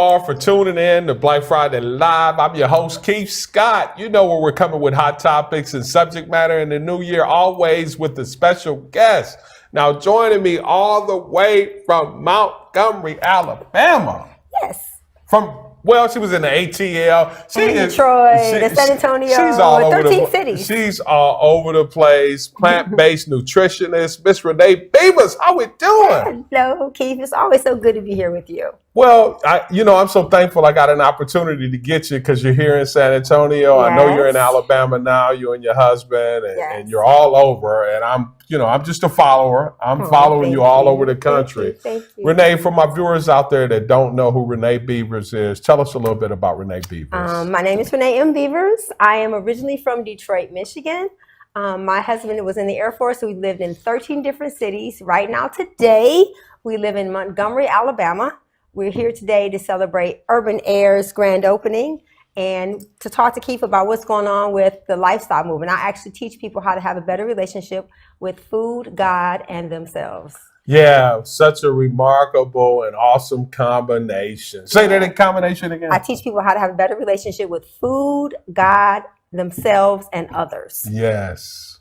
For tuning in to Black Friday Live. I'm your host, Keith Scott. You know where we're coming with hot topics and subject matter in the new year, always with a special guest. Now, joining me all the way from Montgomery, Alabama. Yes. She was in the ATL. Detroit, the San Antonio, she's all over 13 cities. She's all over the place. Plant-based nutritionist, Miss Renee Beavers. How we doing? Hello, Keith. It's always so good to be here with you. Well, I'm so thankful I got an opportunity to get you because you're here in San Antonio. Yes. I know you're in Alabama now, you and your husband, and you're all over. And I'm just a follower. I'm following you all over the country. Thank you. Renee, for my viewers out there that don't know who Renee Beavers is, tell us a little bit about Renee Beavers. My name is Renee M. Beavers. I am originally from Detroit, Michigan. My husband was in the Air Force, so we lived in 13 different cities. Right now, today, we live in Montgomery, Alabama. We're here today to celebrate Urban.Are's grand opening and to talk to Keith about what's going on with the lifestyle movement. I actually teach people how to have a better relationship with food, God, and themselves. Yeah, such a remarkable and awesome combination. Say that in combination again. I teach people how to have a better relationship with food, God, themselves, and others. Yes.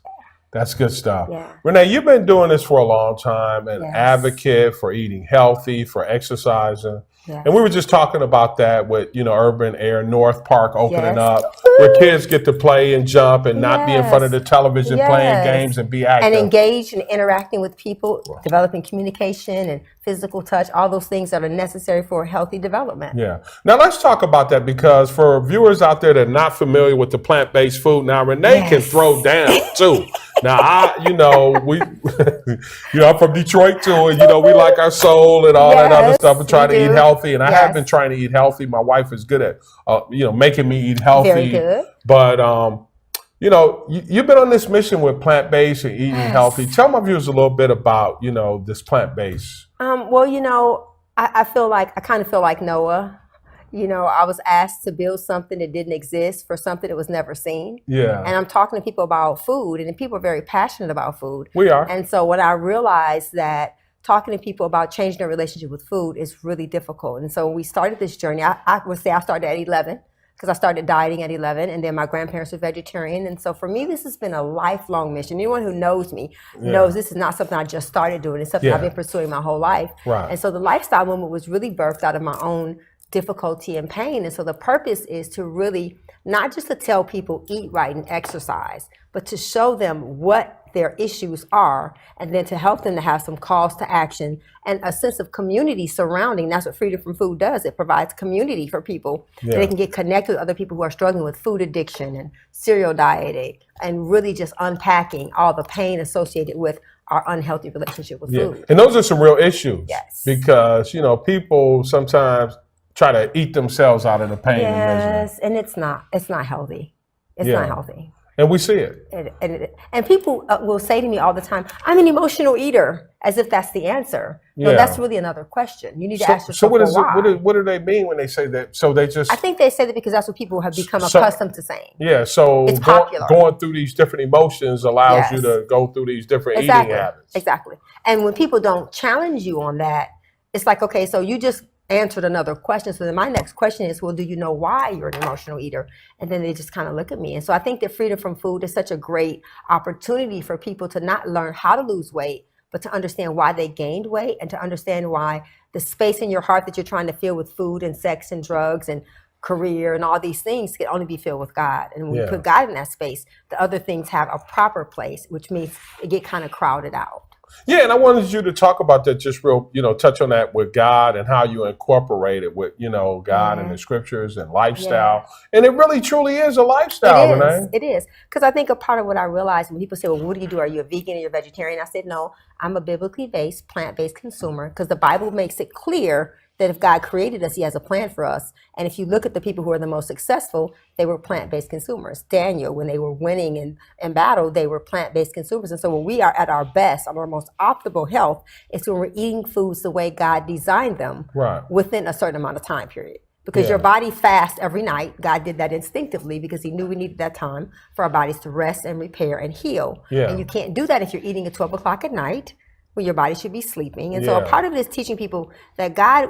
That's good stuff. Yeah. Renee, you've been doing this for a long time, an advocate for eating healthy, for exercising. Yes. And we were just talking about that with, Urban.Aire North Park opening up, where kids get to play and jump and not be in front of the television playing games and be active. And engage in interacting with people, developing communication and physical touch, all those things that are necessary for healthy development. Yeah. Now let's talk about that because for viewers out there that are not familiar with the plant-based food, now Renee can throw down too. Now, I'm from Detroit too, and we like our soul and all that other stuff and try to eat healthy. And I have been trying to eat healthy. My wife is good at, making me eat healthy. Very good. But, you've been on this mission with plant-based and eating healthy. Tell my viewers a little bit about, this plant-based. I kind of feel like Noah. I was asked to build something that didn't exist for something that was never seen. Yeah. And I'm talking to people about food, and people are very passionate about food. We are. And so when I realized that talking to people about changing their relationship with food is really difficult. And so we started this journey. I would say I started at 11 because I started dieting at 11, and then my grandparents were vegetarian. And so for me, this has been a lifelong mission. Anyone who knows me knows this is not something I just started doing. It's something I've been pursuing my whole life. Right. And so the lifestyle movement was really birthed out of my own difficulty and pain. And so the purpose is to really not just to tell people eat right and exercise, but to show them what their issues are, and then to help them to have some calls to action and a sense of community surrounding. That's what Freedom from Food does. It provides community for people so they can get connected with other people who are struggling with food addiction and serial dieting, and really just unpacking all the pain associated with our unhealthy relationship with food. And those are some real issues. Yes. Because, people sometimes try to eat themselves out of the pain and misery. Yes, and it's not healthy. It's not healthy. And we see it. And people will say to me all the time, I'm an emotional eater, as if that's the answer. No, that's really another question. You need to ask yourself why. What do they mean when they say that? So they just... I think they say that because that's what people have become accustomed to saying. Yeah, so it's popular. Going through these different emotions allows you to go through these different eating habits. Exactly. And when people don't challenge you on that, it's like, okay, so you just answered another question. So then my next question is, well, do you know why you're an emotional eater? And then they just kind of look at me. And so I think that Freedom from Food is such a great opportunity for people to not learn how to lose weight, but to understand why they gained weight, and to understand why the space in your heart that you're trying to fill with food and sex and drugs and career and all these things can only be filled with God. And when we put God in that space, the other things have a proper place, which means it get kind of crowded out. Yeah, and I wanted you to talk about that, just real, touch on that with God and how you incorporate it with, God and the scriptures and lifestyle. And it really truly is a lifestyle, Renee. It is. Because I think a part of what I realized when people say, well, what do you do? Are you a vegan or you're a vegetarian? I said, no, I'm a biblically based, plant-based consumer, because the Bible makes it clear that if God created us, he has a plan for us. And if you look at the people who are the most successful, they were plant-based consumers. Daniel, when they were winning in battle, they were plant-based consumers. And so when we are at our best, our most optimal health, is when we're eating foods the way God designed them within a certain amount of time period. Because your body fasts every night. God did that instinctively because he knew we needed that time for our bodies to rest and repair and heal. And you can't do that if you're eating at 12 o'clock at night, when your body should be sleeping. And so a Yeah. part of it is teaching people that God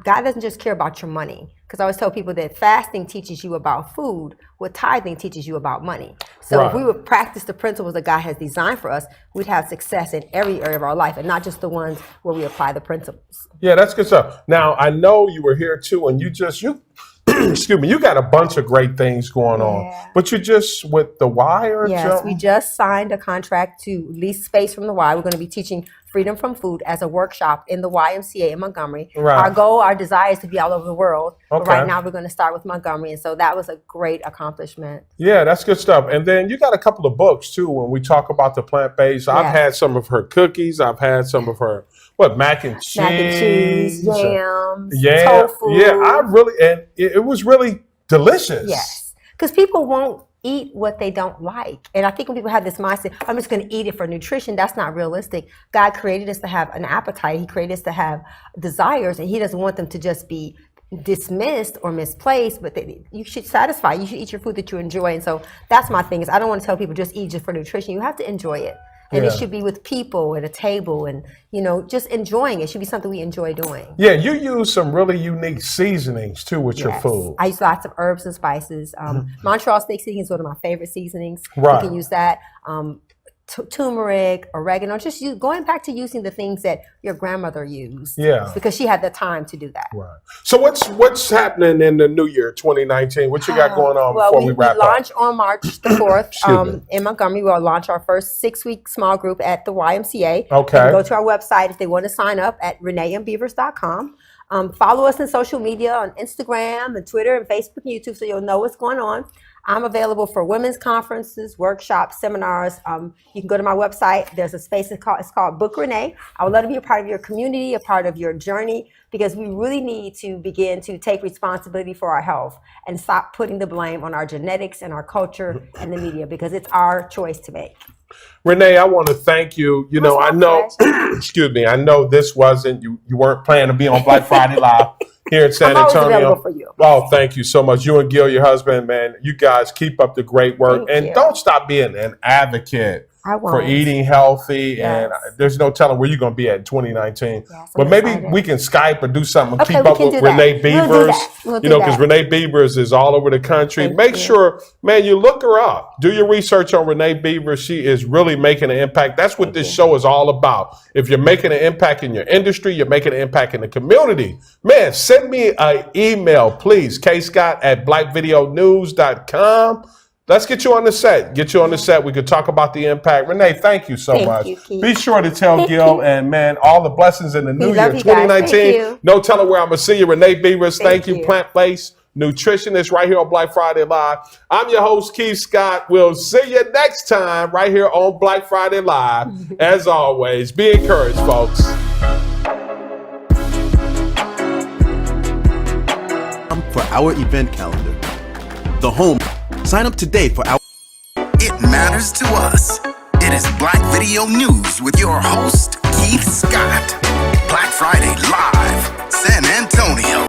doesn't just care about your money. Because I always tell people that fasting teaches you about food, what tithing teaches you about money. So if Right. we would practice the principles that God has designed for us, we'd have success in every area of our life and not just the ones where we apply the principles. Yeah, that's good stuff. Now, I know you were here too, and you excuse me, you got a bunch of great things going on, but you just with the Y or Yes, something? we just signed a contract to lease space from the Y. We're going to be teaching Freedom from Food as a workshop in the YMCA in Montgomery. Right. Our goal, our desire is to be all over the world. But Okay. right now we're going to start with Montgomery. And so that was a great accomplishment. Yeah, that's good stuff. And then you got a couple of books too when we talk about the plant-based. I've Yes. had some of her cookies. I've had some of her, mac and cheese. Mac and cheese, yams, Yeah, tofu. yeah, it was really delicious. Yes. Because people won't eat what they don't like. And I think when people have this mindset, I'm just going to eat it for nutrition, that's not realistic. God created us to have an appetite. He created us to have desires, and he doesn't want them to just be dismissed or misplaced, but you should satisfy. You should eat your food that you enjoy. And so that's my thing is I don't want to tell people just eat just for nutrition. You have to enjoy it. And it should be with people at a table and, just enjoying it. It should be something we enjoy doing. Yeah, you use some really unique seasonings too with your food. I use lots of herbs and spices. Montreal steak seasoning is one of my favorite seasonings. Right. You can use that. Turmeric, oregano, going back to using the things that your grandmother used. Yeah. Because she had the time to do that. Right. So what's happening in the new year, 2019? What you got going on before we wrap up? We launch on March the 4th in Montgomery. We'll launch our first 6-week small group at the YMCA. Okay. They can go to our website if they want to sign up at Renee.com. Follow us on social media on Instagram and Twitter and Facebook and YouTube so you'll know what's going on. I'm available for women's conferences, workshops, seminars. You can go to my website. There's a space, it's called Book Renee. I would love to be a part of your community, a part of your journey, because we really need to begin to take responsibility for our health and stop putting the blame on our genetics and our culture and the media, because it's our choice to make. Renee, I want to thank you. I know, excuse me, I know this wasn't, you weren't planning to be on Black Friday Live here in San I'm Antonio. available for you. Oh, thank you so much. You and Gil, your husband, man, you guys keep up the great work. Thank you. Don't stop being an advocate for eating healthy. Yes. And there's no telling where you're going to be at in 2019. Yes, but maybe excited. we can Skype or do something. Okay, Keep we up can with do that. Renee Beavers. We'll do Because that. Renee Beavers is all over the country. Make sure, man, you look her up. Do your research on Renee Beavers. She is really making an impact. That's what this show is all about. If you're making an impact in your industry, you're making an impact in the community. Man, send me an email, please. kscott@blackvideonews.com. Let's get you on the set. We could talk about the impact. Renee, thank you so much. You, Keith. Be sure to tell Gil and, man, all the blessings in the new year, love you guys. 2019. Thank you. No telling where I'm going to see you. Renee Beavers, thank you. you. Plant-based nutritionist right here on Black Friday Live. I'm your host, Keith Scott. We'll see you next time right here on Black Friday Live. As always, be encouraged, folks. For our event calendar, the home. Sign up today for our. It matters to us. It is Black Video News with your host, Keith Scott. Black Friday Live, San Antonio.